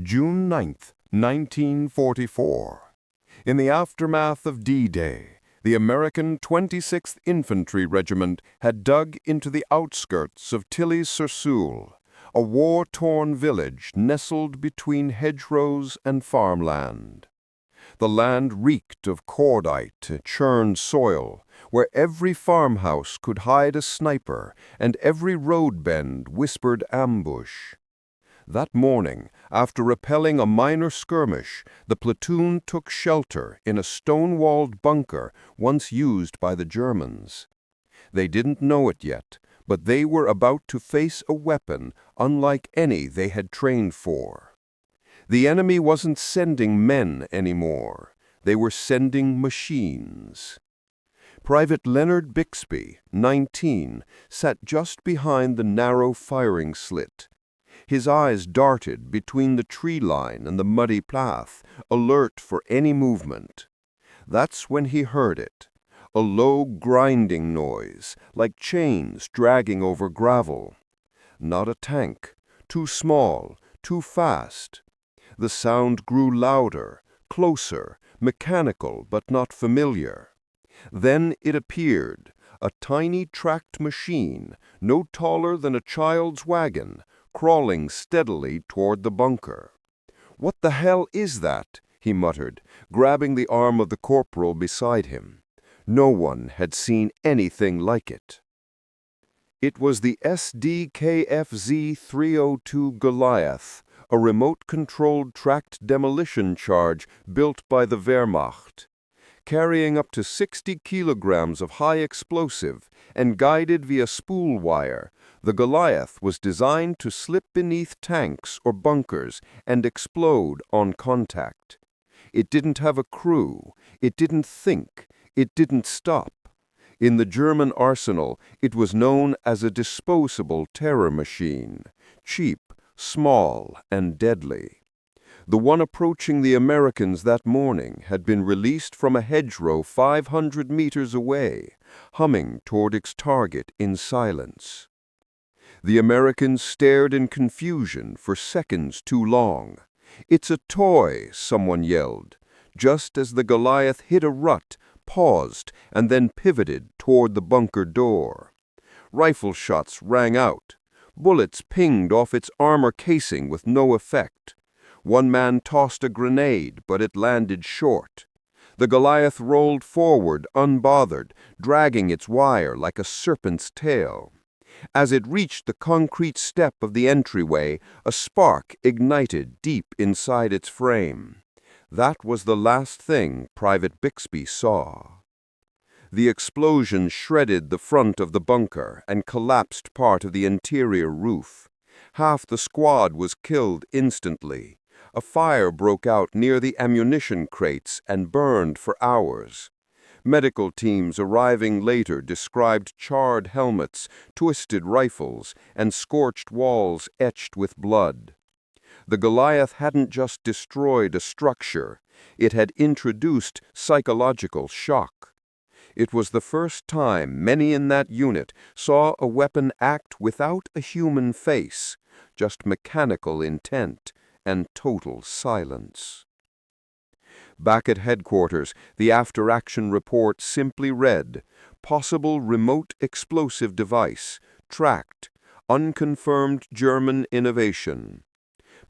June 9th, 1944. In the aftermath of D-Day, the American 26th Infantry Regiment had dug into the outskirts of Tilly-sur-Seulles, a war-torn village nestled between hedgerows and farmland. The land reeked of cordite, churned soil, where every farmhouse could hide a sniper and every road bend whispered ambush. That morning, after repelling a minor skirmish, the platoon took shelter in a stone-walled bunker once used by the Germans. They didn't know it yet, but they were about to face a weapon unlike any they had trained for. The enemy wasn't sending men anymore. They were sending machines. Private Leonard Bixby, 19, sat just behind the narrow firing slit. His eyes darted between the tree line and the muddy path, alert for any movement. That's when he heard it, a low grinding noise, like chains dragging over gravel. Not a tank, too small, too fast. The sound grew louder, closer, mechanical but not familiar. Then it appeared, a tiny tracked machine, no taller than a child's wagon, crawling steadily toward the bunker. "What the hell is that?" he muttered, grabbing the arm of the corporal beside him. No one had seen anything like it. It was the Sd.Kfz 302 Goliath, a remote-controlled tracked demolition charge built by the Wehrmacht. Carrying up to 60 kilograms of high explosive and guided via spool wire, the Goliath was designed to slip beneath tanks or bunkers and explode on contact. It didn't have a crew, it didn't think, it didn't stop. In the German arsenal, it was known as a disposable terror machine, cheap, small, and deadly. The one approaching the Americans that morning had been released from a hedgerow 500 meters away, humming toward its target in silence. The Americans stared in confusion for seconds too long. "It's a toy," someone yelled, just as the Goliath hit a rut, paused, and then pivoted toward the bunker door. Rifle shots rang out. Bullets pinged off its armor casing with no effect. One man tossed a grenade, but it landed short. The Goliath rolled forward, unbothered, dragging its wire like a serpent's tail. As it reached the concrete step of the entryway, a spark ignited deep inside its frame. That was the last thing Private Bixby saw. The explosion shredded the front of the bunker and collapsed part of the interior roof. Half the squad was killed instantly. A fire broke out near the ammunition crates and burned for hours. Medical teams arriving later described charred helmets, twisted rifles, and scorched walls etched with blood. The Goliath hadn't just destroyed a structure, it had introduced psychological shock. It was the first time many in that unit saw a weapon act without a human face, just mechanical intent and total silence. Back at headquarters, the after-action report simply read, "Possible remote explosive device, tracked, unconfirmed German innovation."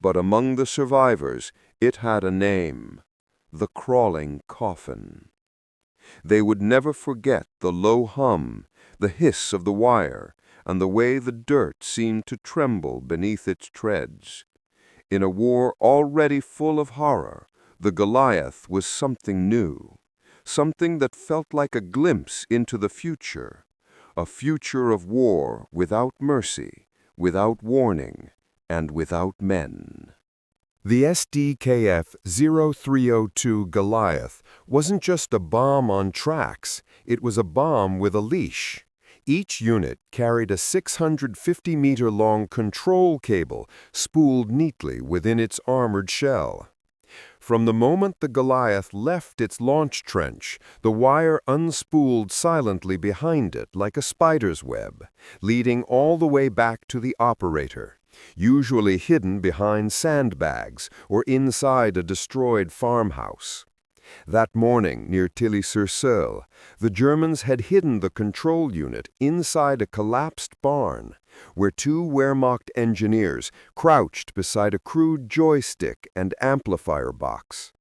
But among the survivors, it had a name, the crawling coffin. They would never forget the low hum, the hiss of the wire, and the way the dirt seemed to tremble beneath its treads. In a war already full of horror, the Goliath was something new, something that felt like a glimpse into the future, a future of war without mercy, without warning, and without men. The Sd.Kfz 0302 Goliath wasn't just a bomb on tracks, it was a bomb with a leash. Each unit carried a 650-meter-long control cable spooled neatly within its armored shell. From the moment the Goliath left its launch trench, the wire unspooled silently behind it like a spider's web, leading all the way back to the operator, usually hidden behind sandbags or inside a destroyed farmhouse. That morning, near Tilly-sur-Seulles, the Germans had hidden the control unit inside a collapsed barn, where two Wehrmacht engineers crouched beside a crude joystick and amplifier box.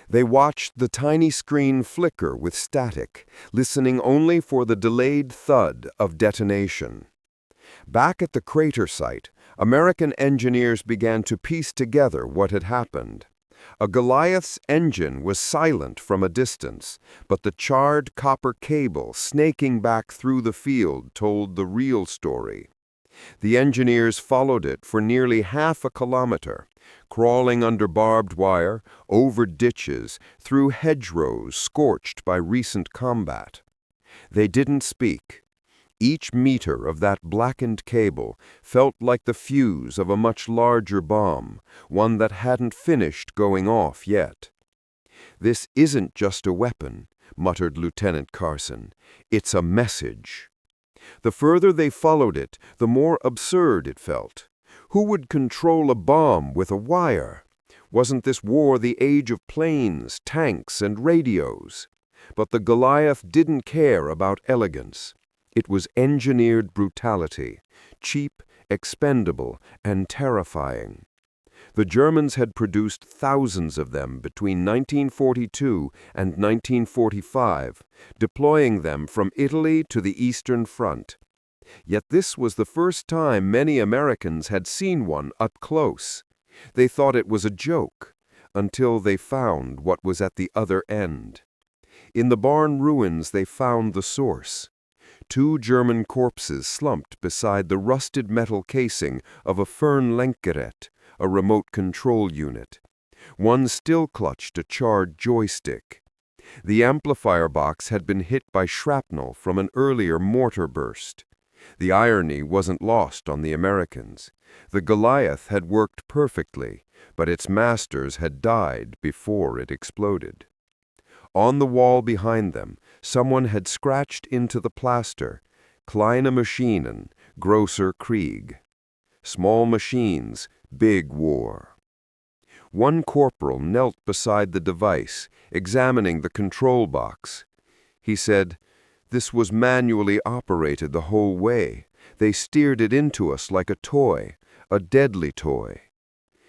They watched the tiny screen flicker with static, listening only for the delayed thud of detonation. Back at the crater site, American engineers began to piece together what had happened. A Goliath's engine was silent from a distance, but the charred copper cable snaking back through the field told the real story. The engineers followed it for nearly half a kilometer, crawling under barbed wire, over ditches, through hedgerows scorched by recent combat. They didn't speak. Each meter of that blackened cable felt like the fuse of a much larger bomb, one that hadn't finished going off yet. "This isn't just a weapon," muttered Lieutenant Carson. "It's a message." The further they followed it, the more absurd it felt. Who would control a bomb with a wire? Wasn't this war the age of planes, tanks, and radios? But the Goliath didn't care about elegance. It was engineered brutality, cheap, expendable, and terrifying. The Germans had produced thousands of them between 1942 and 1945, deploying them from Italy to the Eastern Front. Yet this was the first time many Americans had seen one up close. They thought it was a joke, until they found what was at the other end. In the barn ruins they found the source. Two German corpses slumped beside the rusted metal casing of a Fernlenkgerät, a remote control unit. One still clutched a charred joystick. The amplifier box had been hit by shrapnel from an earlier mortar burst. The irony wasn't lost on the Americans. The Goliath had worked perfectly, but its masters had died before it exploded. On the wall behind them, someone had scratched into the plaster, "Kleine Maschinen, großer Krieg." Small machines, big war. One corporal knelt beside the device, examining the control box. He said, "This was manually operated the whole way. They steered it into us like a toy, a deadly toy."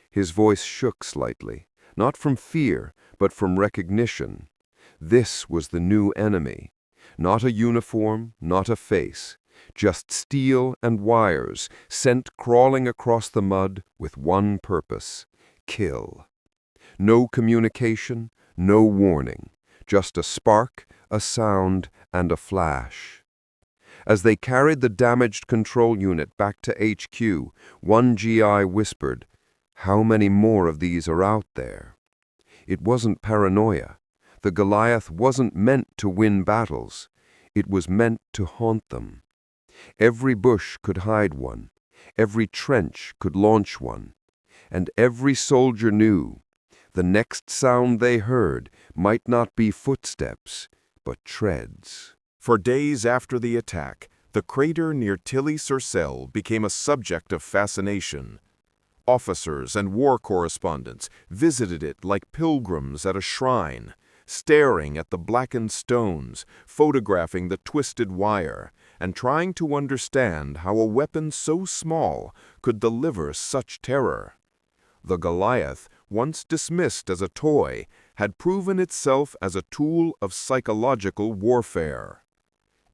His voice shook slightly, not from fear, but from recognition. This was the new enemy. Not a uniform, not a face, just steel and wires sent crawling across the mud with one purpose: kill. No communication, no warning, just a spark, a sound, and a flash. As they carried the damaged control unit back to HQ, one GI whispered, "How many more of these are out there?" It wasn't paranoia. The Goliath wasn't meant to win battles. It was meant to haunt them. Every bush could hide one. Every trench could launch one. And every soldier knew the next sound they heard might not be footsteps, but treads. For days after the attack, the crater near Tilly-sur-Seulles became a subject of fascination. Officers and war correspondents visited it like pilgrims at a shrine, staring at the blackened stones, photographing the twisted wire, and trying to understand how a weapon so small could deliver such terror. The Goliath, once dismissed as a toy, had proven itself as a tool of psychological warfare.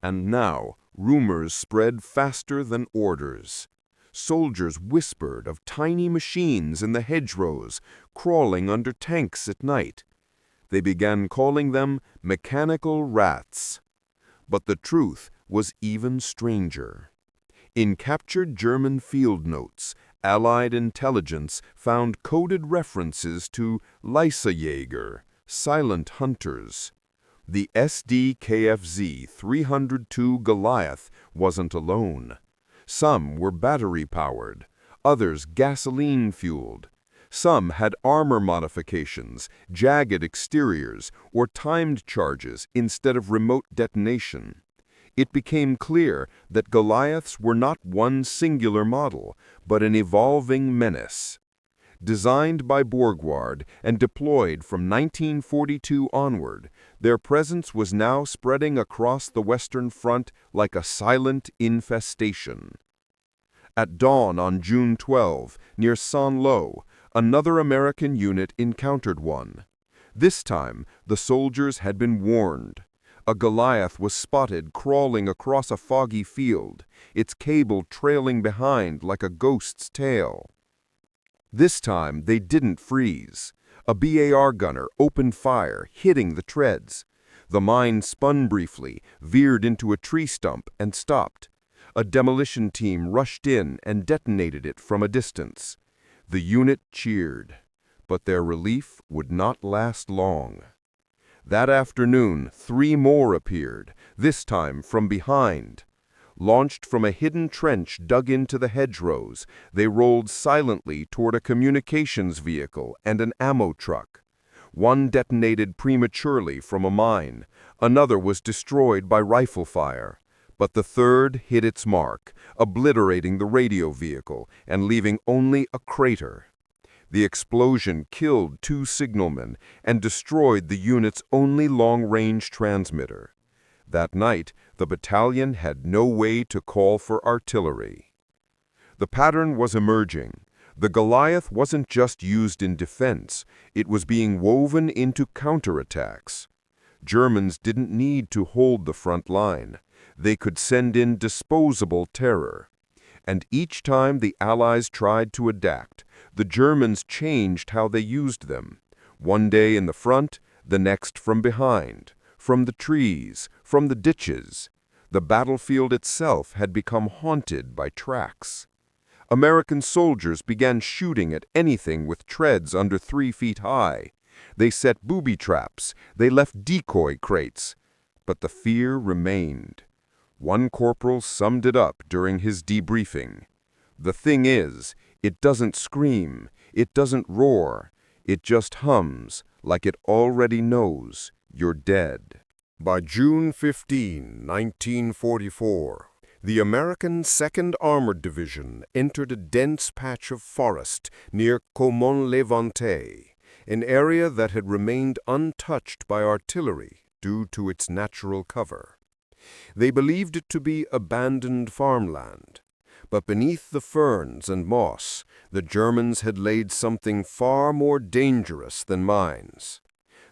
And now, rumors spread faster than orders. Soldiers whispered of tiny machines in the hedgerows, crawling under tanks at night. They began calling them mechanical rats. But the truth was even stranger. In captured German field notes, Allied intelligence found coded references to Leisejäger, silent hunters. The Sd.Kfz 302 Goliath wasn't alone. Some were battery-powered, others gasoline-fueled. Some had armor modifications, jagged exteriors, or timed charges instead of remote detonation. It became clear that Goliaths were not one singular model, but an evolving menace. Designed by Borgward and deployed from 1942 onward, their presence was now spreading across the Western Front like a silent infestation. At dawn on June 12, near Saint-Lô, another American unit encountered one. This time, the soldiers had been warned. A Goliath was spotted crawling across a foggy field, its cable trailing behind like a ghost's tail. This time, they didn't freeze. A BAR gunner opened fire, hitting the treads. The mine spun briefly, veered into a tree stump, and stopped. A demolition team rushed in and detonated it from a distance. The unit cheered, but their relief would not last long. That afternoon, 3 more appeared, this time from behind. Launched from a hidden trench dug into the hedgerows, they rolled silently toward a communications vehicle and an ammo truck. One detonated prematurely from a mine, another was destroyed by rifle fire. But the third hit its mark, obliterating the radio vehicle and leaving only a crater. The explosion killed 2 signalmen and destroyed the unit's only long-range transmitter. That night, the battalion had no way to call for artillery. The pattern was emerging. The Goliath wasn't just used in defense, it was being woven into counterattacks. Germans didn't need to hold the front line. They could send in disposable terror. And each time the Allies tried to adapt, the Germans changed how they used them. One day in the front, the next from behind, from the trees, from the ditches. The battlefield itself had become haunted by tracks. American soldiers began shooting at anything with treads under 3 feet high. They set booby traps, they left decoy crates. But the fear remained. One corporal summed it up during his debriefing. The thing is, it doesn't scream, it doesn't roar, it just hums like it already knows you're dead. By June 15, 1944, the American 2nd Armored Division entered a dense patch of forest near Caumont-Levante, an area that had remained untouched by artillery due to its natural cover. They believed it to be abandoned farmland, but beneath the ferns and moss, the Germans had laid something far more dangerous than mines.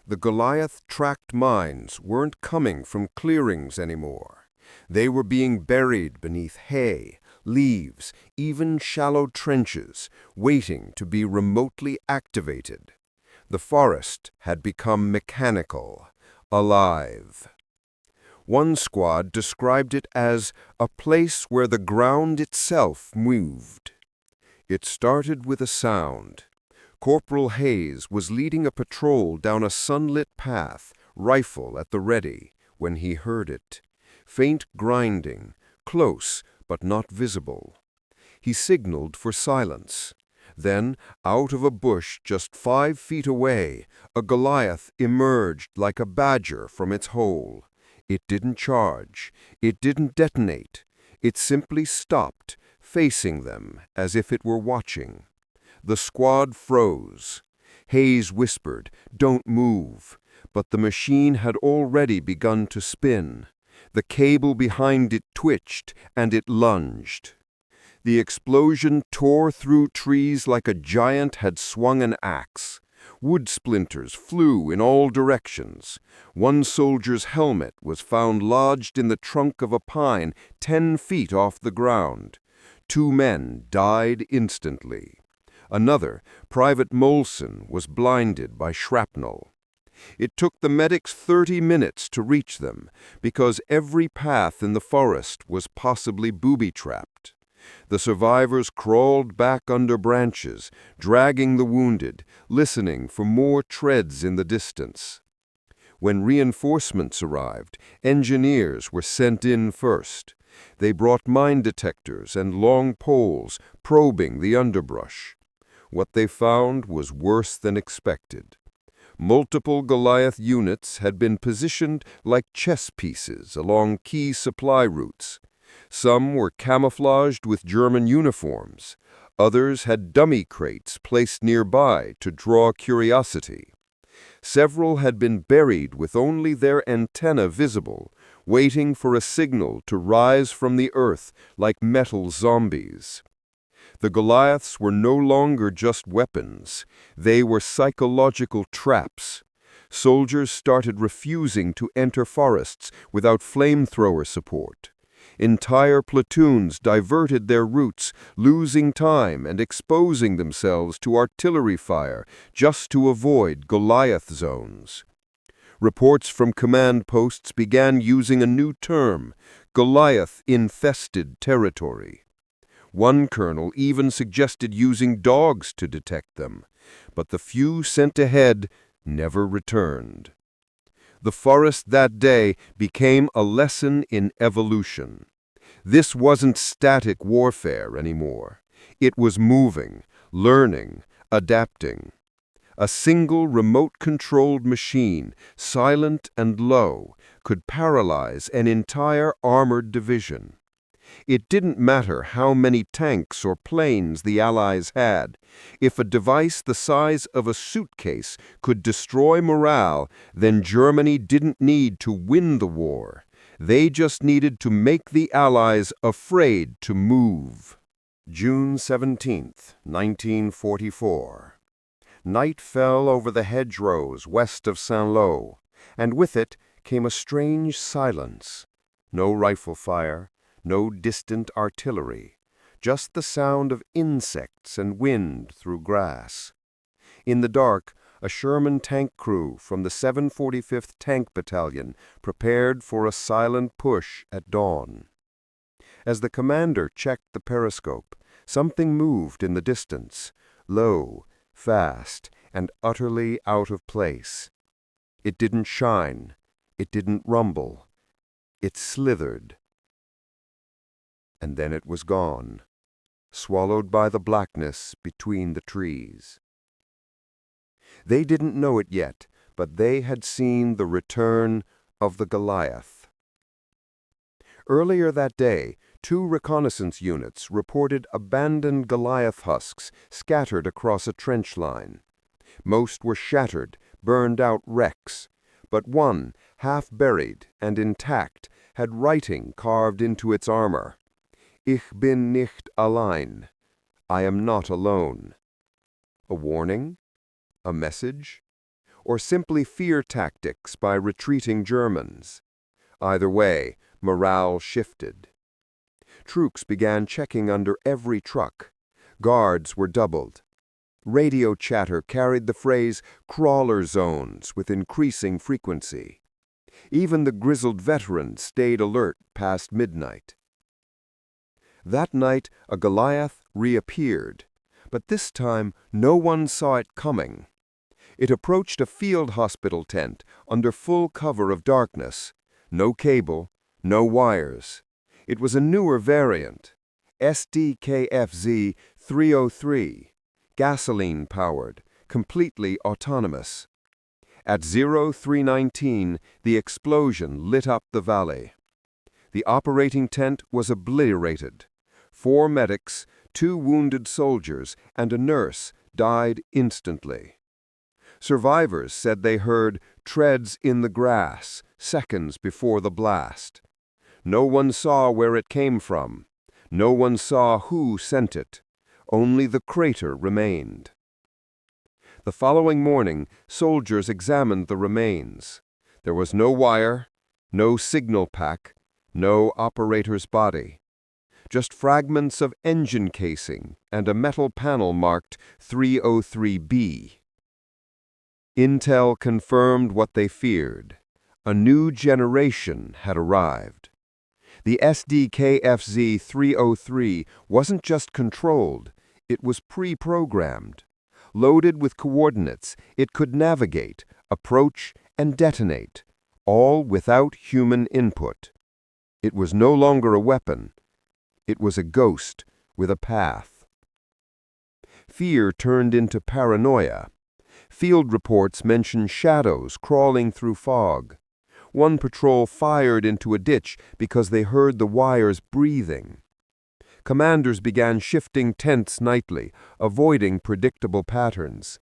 The Goliath-tracked mines weren't coming from clearings anymore. They were being buried beneath hay, leaves, even shallow trenches, waiting to be remotely activated. The forest had become mechanical, alive. One squad described it as a place where the ground itself moved. It started with a sound. Corporal Hayes was leading a patrol down a sunlit path, rifle at the ready, when he heard it. Faint grinding, close but not visible. He signaled for silence. Then, out of a bush just 5 feet away, a Goliath emerged like a badger from its hole. It didn't charge. It didn't detonate. It simply stopped, facing them as if it were watching. The squad froze. Hayes whispered, "Don't move." But the machine had already begun to spin. The cable behind it twitched, and it lunged. The explosion tore through trees like a giant had swung an axe. Wood splinters flew in all directions. One soldier's helmet was found lodged in the trunk of a pine 10 feet off the ground. 2 men died instantly. Another, Private Molson, was blinded by shrapnel. It took the medics 30 minutes to reach them, because every path in the forest was possibly booby-trapped. The survivors crawled back under branches, dragging the wounded, listening for more treads in the distance. When reinforcements arrived, engineers were sent in first. They brought mine detectors and long poles, probing the underbrush. What they found was worse than expected. Multiple Goliath units had been positioned like chess pieces along key supply routes. Some were camouflaged with German uniforms. Others had dummy crates placed nearby to draw curiosity. Several had been buried with only their antenna visible, waiting for a signal to rise from the earth like metal zombies. The Goliaths were no longer just weapons. They were psychological traps. Soldiers started refusing to enter forests without flamethrower support. Entire platoons diverted their routes, losing time and exposing themselves to artillery fire just to avoid Goliath zones. Reports from command posts began using a new term, Goliath-infested territory. One colonel even suggested using dogs to detect them, but the few sent ahead never returned. The forest that day became a lesson in evolution. This wasn't static warfare anymore. It was moving, learning, adapting. A single remote-controlled machine, silent and low, could paralyze an entire armored division. It didn't matter how many tanks or planes the Allies had. If a device the size of a suitcase could destroy morale, then Germany didn't need to win the war. They just needed to make the Allies afraid to move. June 17, 1944. Night fell over the hedgerows west of Saint-Lô, and with it came a strange silence. No rifle fire, no distant artillery, just the sound of insects and wind through grass. In the dark, a Sherman tank crew from the 745th Tank Battalion prepared for a silent push at dawn. As the commander checked the periscope, something moved in the distance, low, fast, and utterly out of place. It didn't shine. It didn't rumble. It slithered. And then it was gone, swallowed by the blackness between the trees. They didn't know it yet, but they had seen the return of the Goliath. Earlier that day, 2 reconnaissance units reported abandoned Goliath husks scattered across a trench line. Most were shattered, burned-out wrecks, but one, half buried and intact, had writing carved into its armor. Ich bin nicht allein. I am not alone. A warning? A message? Or simply fear tactics by retreating Germans? Either way, morale shifted. Troops began checking under every truck. Guards were doubled. Radio chatter carried the phrase crawler zones with increasing frequency. Even the grizzled veterans stayed alert past midnight. That night, a Goliath reappeared, but this time no one saw it coming. It approached a field hospital tent under full cover of darkness. No cable, no wires. It was a newer variant, Sd.Kfz 303, gasoline-powered, completely autonomous. At 0319, the explosion lit up the valley. The operating tent was obliterated. 4 medics, 2 wounded soldiers, and a nurse died instantly. Survivors said they heard treads in the grass seconds before the blast. No one saw where it came from. No one saw who sent it. Only the crater remained. The following morning, soldiers examined the remains. There was no wire, no signal pack, no operator's body. Just fragments of engine casing and a metal panel marked 303B. Intel confirmed what they feared. A new generation had arrived. The Sd.Kfz 303 wasn't just controlled, it was pre-programmed. Loaded with coordinates, it could navigate, approach, and detonate, all without human input. It was no longer a weapon. It was a ghost with a path. Fear turned into paranoia. Field reports mention shadows crawling through fog. One patrol fired into a ditch because they heard the wires breathing. Commanders began shifting tents nightly, avoiding predictable patterns.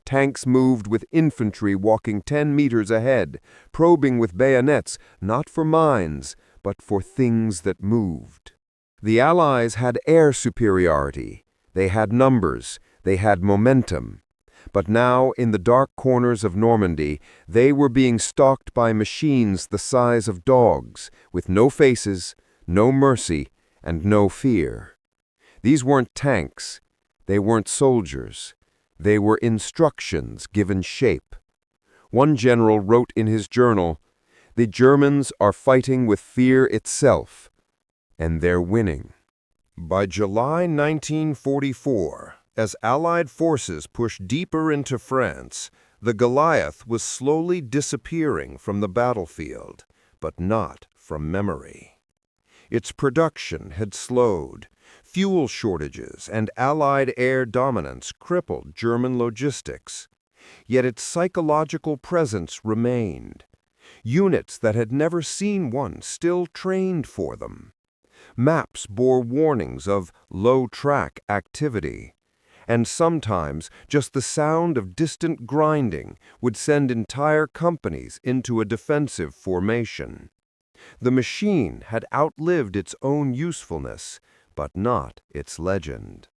Tanks moved with infantry walking 10 meters ahead, probing with bayonets not for mines, but for things that moved. The Allies had air superiority. They had numbers. They had momentum. But now, in the dark corners of Normandy, they were being stalked by machines the size of dogs, with no faces, no mercy, and no fear. These weren't tanks. They weren't soldiers. They were instructions given shape. One general wrote in his journal, "The Germans are fighting with fear itself, and they're winning." By July 1944, as Allied forces pushed deeper into France, the Goliath was slowly disappearing from the battlefield, but not from memory. Its production had slowed. Fuel shortages and Allied air dominance crippled German logistics. Yet its psychological presence remained. Units that had never seen one still trained for them. Maps bore warnings of low-track activity. And sometimes just the sound of distant grinding would send entire companies into a defensive formation. The machine had outlived its own usefulness, but not its legend.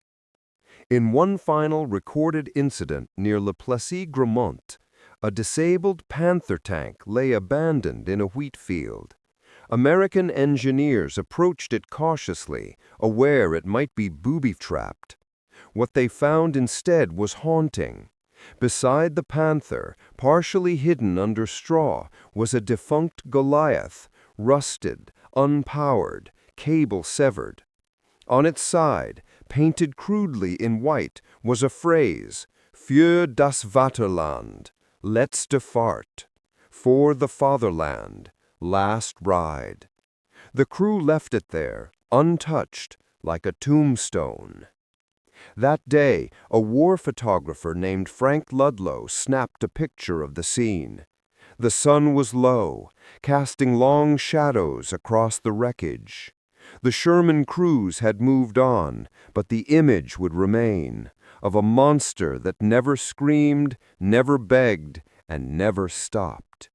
In one final recorded incident near Le Plessis-Grammont, a disabled Panther tank lay abandoned in a wheat field. American engineers approached it cautiously, aware it might be booby-trapped. What they found instead was haunting. Beside the Panther, partially hidden under straw, was a defunct Goliath, rusted, unpowered, cable severed. On its side, painted crudely in white, was a phrase, "Für das Vaterland," letzte Fahrt, for the fatherland, last ride. The crew left it there, untouched, like a tombstone. That day, a war photographer named Frank Ludlow snapped a picture of the scene. The sun was low, casting long shadows across the wreckage. The Sherman crews had moved on, but the image would remain, of a monster that never screamed, never begged, and never stopped.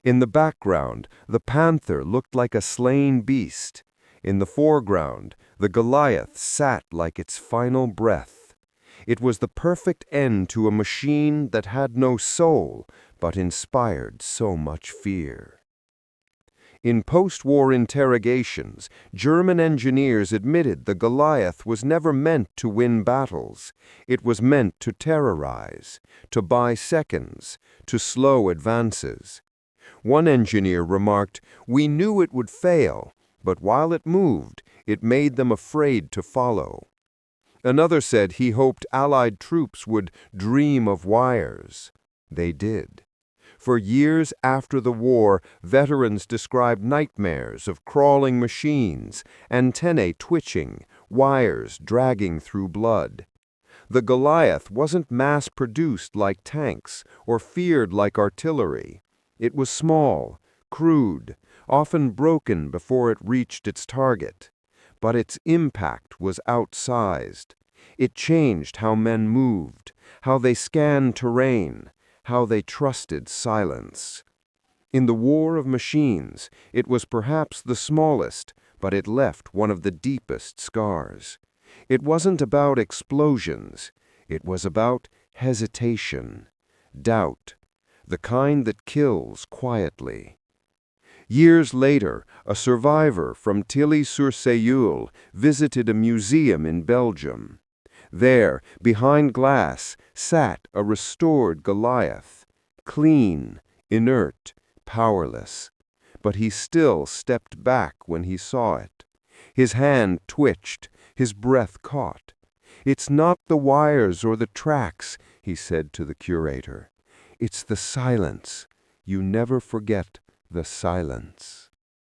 In the background, the Panther looked like a slain beast. In the foreground, the Goliath sat like its final breath. It was the perfect end to a machine that had no soul, but inspired so much fear. In post-war interrogations, German engineers admitted the Goliath was never meant to win battles. It was meant to terrorize, to buy seconds, to slow advances. One engineer remarked, "We knew it would fail, but while it moved, it made them afraid to follow." Another said he hoped Allied troops would dream of wires. They did. For years after the war, veterans described nightmares of crawling machines, antennae twitching, wires dragging through blood. The Goliath wasn't mass-produced like tanks or feared like artillery. It was small, crude, often broken before it reached its target. But its impact was outsized. It changed how men moved, how they scanned terrain, how they trusted silence. In the war of machines, it was perhaps the smallest, but it left one of the deepest scars. It wasn't about explosions. It was about hesitation, doubt, the kind that kills quietly. Years later, a survivor from Tilly-sur-Seulles visited a museum in Belgium. There, behind glass, sat a restored Goliath, clean, inert, powerless. But he still stepped back when he saw it. His hand twitched, his breath caught. "It's not the wires or the tracks," he said to the curator. "It's the silence. You never forget the silence."